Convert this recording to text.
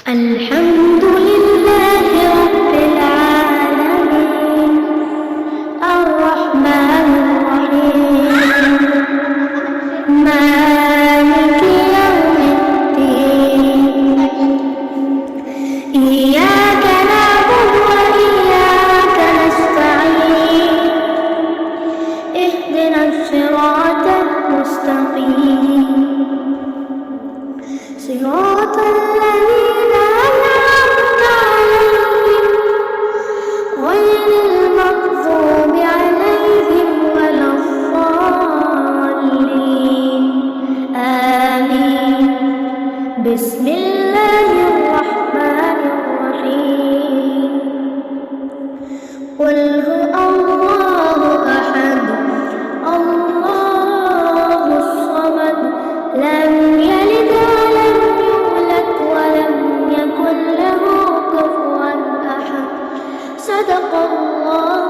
الحمد لله رب العالمين الرحمن الرحيم مالك يوم الدين إياك نعبد وإياك نستعين اهدنا الصراط المستقيم صراط الذين أنعمت عليهم غير المغضوب عليهم ولا الضالين آمين. بسم الله الرحمن الرحيم قل هو الله أحد الله الصمد لم يلد ولم يولد ولم يكن له كفوا أحد. صدق الله